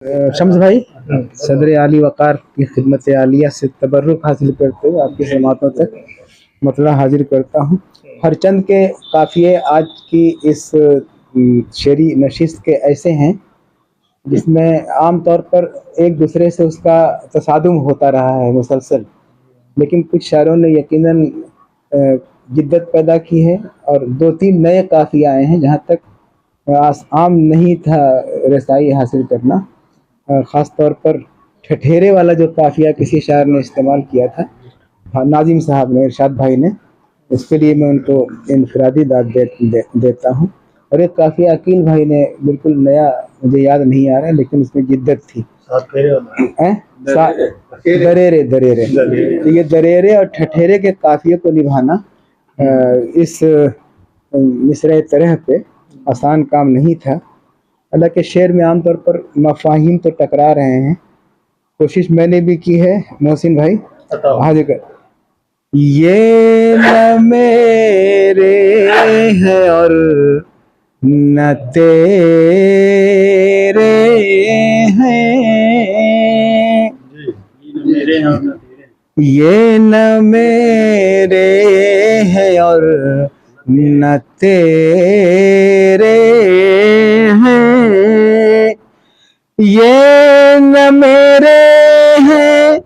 शम्स भाई, सदर आली वक़ार की खिदमत आलिया से तबर्रुक हासिल करते हुए आपकी समातों तक मतला हाजिर करता हूँ। हर चंद के काफ़िए आज की इस शेरी नशिस्त के ऐसे हैं जिसमें आम तौर पर एक दूसरे से उसका तसादुम होता रहा है मुसलसल, लेकिन कुछ शायरों ने यकीनन जिद्दत पैदा की है और दो तीन नए काफ़िए आए हैं जहाँ तक आम नहीं था रसाई हासिल करना। ख़ास तौर पर ठठेरे वाला जो काफ़िया किसी शायर ने इस्तेमाल किया था, नाजिम साहब ने, इरशाद भाई ने, उसके लिए मैं उनको इनफरादी दाद देता हूँ। और एक काफ़िया अकील भाई ने बिल्कुल नया, मुझे याद नहीं आ रहा है लेकिन उसमें जिद्दत थी, दरेरे दरेरे। तो ये दरेरे और ठठेरे के काफ़िए को निभाना इस मिसरे तरह पे आसान काम नहीं था। हालांकि शेर में आमतौर पर मफाहिम तो टकरा रहे हैं, कोशिश मैंने भी की है। मोहसिन भाई हाजिर कर। ये न मेरे हैं और न तेरे हैं, ये न मेरे हैं और न तेरे हैं, ये न मेरे हैं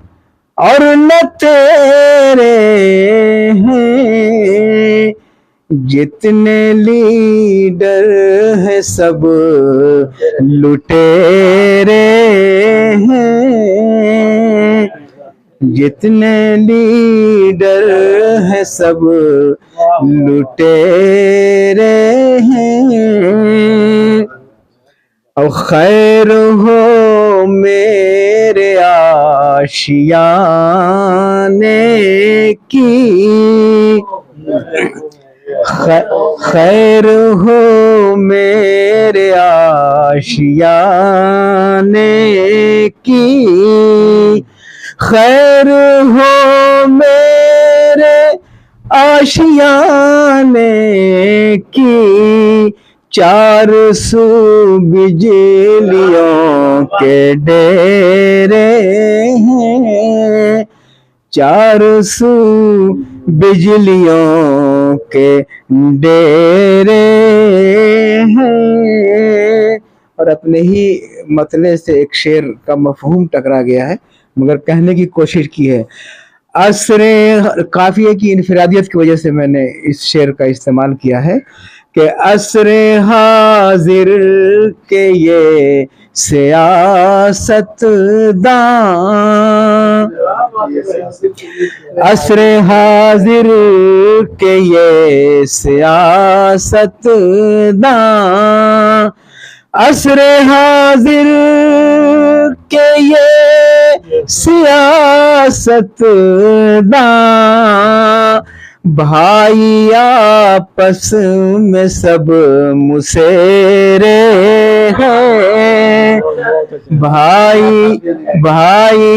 और न तेरे हैं, जितने लीडर हैं सब लुटेरे हैं, जितने लीडर हैं सब लुटेरे हैं। और खैर हो मेरे आशियाने की, खैर हो मेरे आशियाने की, खैर हो मेरे आशियाने की, चार सू बिजलियों के डेरे हैं, चार सू बिजलियों के डेरे हैं। और अपने ही मतले से एक शेर का मफहूम टकरा गया है, मगर कहने की कोशिश की है। असरे काफिये की इनफरादियत की वजह से मैंने इस शेर का इस्तेमाल किया है कि असरे हाजिर के ये सियासतदां, असरे हाजिर के ये सियासतदां, असरे हाजिर के ये सियासतदां, भाई आपस में सब मुसेरे हैं, भाई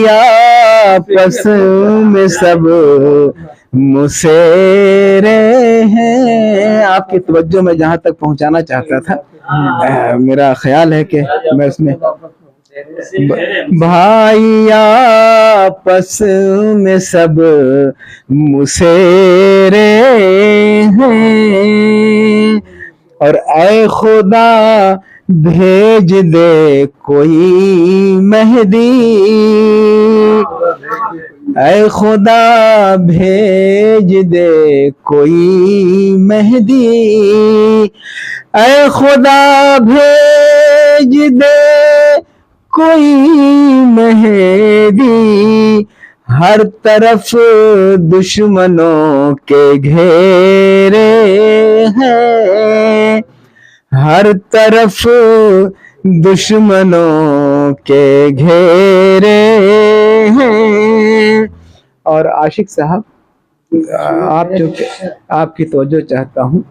आपस में सब मुसेरे हैं। आपकी तवज्जो में जहाँ तक पहुँचाना चाहता था, मेरा ख्याल है कि मैं उसमें भाई आपस में सब मुसेरे हैं, और ऐ खुदा भेज दे कोई मेहदी, ऐ खुदा भेज दे कोई मेहदी, ऐ खुदा भेज दे कोई मेहदी, हर तरफ दुश्मनों के घेरे हैं, हर तरफ दुश्मनों के घेरे हैं। और आशिक साहब, आप जो आपकी तवज्जो चाहता हूँ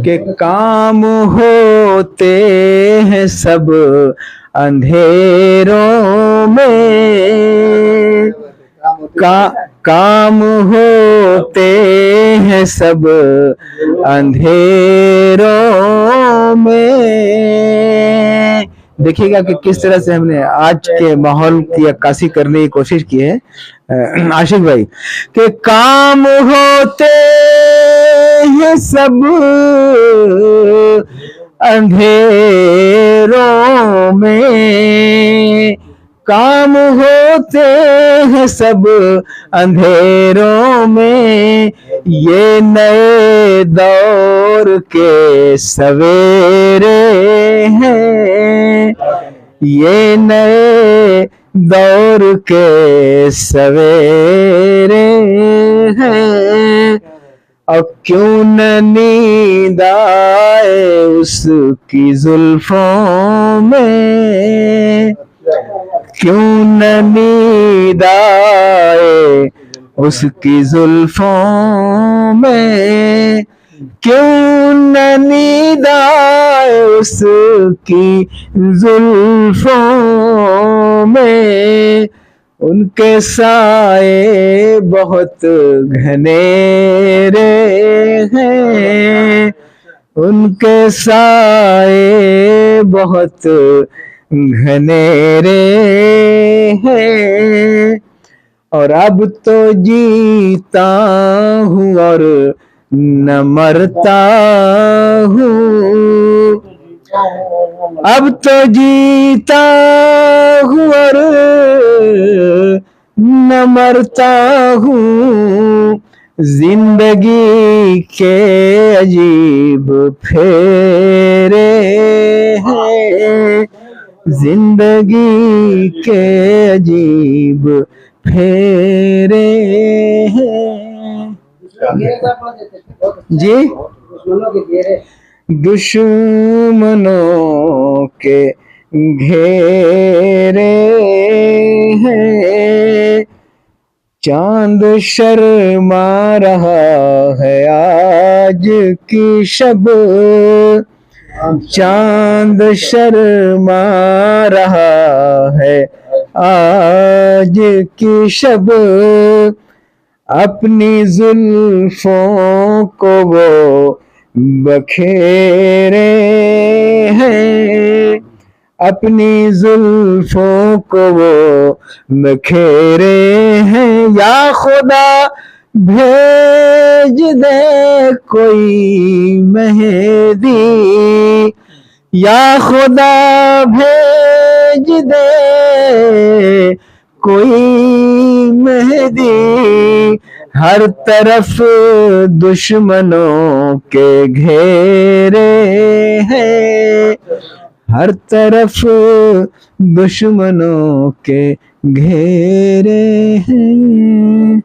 कि काम होते हैं सब अंधेरों में, काम होते हैं सब अंधेरों में, देखिएगा कि किस तरह से हमने आज के माहौल की अक्कासी करने की कोशिश की है आशिक भाई, कि काम होते हैं सब अंधेरों में, काम होते हैं सब अंधेरों में, ये नए दौर के सवेरे हैं, ये नए दौर के सवेरे हैं। और क्यों न नींद आए उसकी जुल्फों में, क्यों न नींद आए उसकी जुल्फों में, क्यों न नींद आए उसकी जुल्फों में, उनके साए बहुत घनेरे हैं, उनके साए बहुत घनेरे हैं। और अब तो जीता हूँ और न मरता हूँ, अब तो जीता हूँ और न मरता हूँ, जिंदगी के अजीब फेरे हैं, जिंदगी के अजीब फेरे हैं। जी, दुश्मनों के घेरे हैं, चांद शर्मा रहा है आज की शब, चांद शर्मा रहा है आज की शब, अपनी जुल्फों को वो बखेरे हैं, अपनी जुल्फों को वो बखेरे हैं। या खुदा भेज दे कोई मेहदी, या खुदा भेज दे कोई मेहदी, हर तरफ दुश्मनों के घेरे हैं, हर तरफ दुश्मनों के घेरे हैं।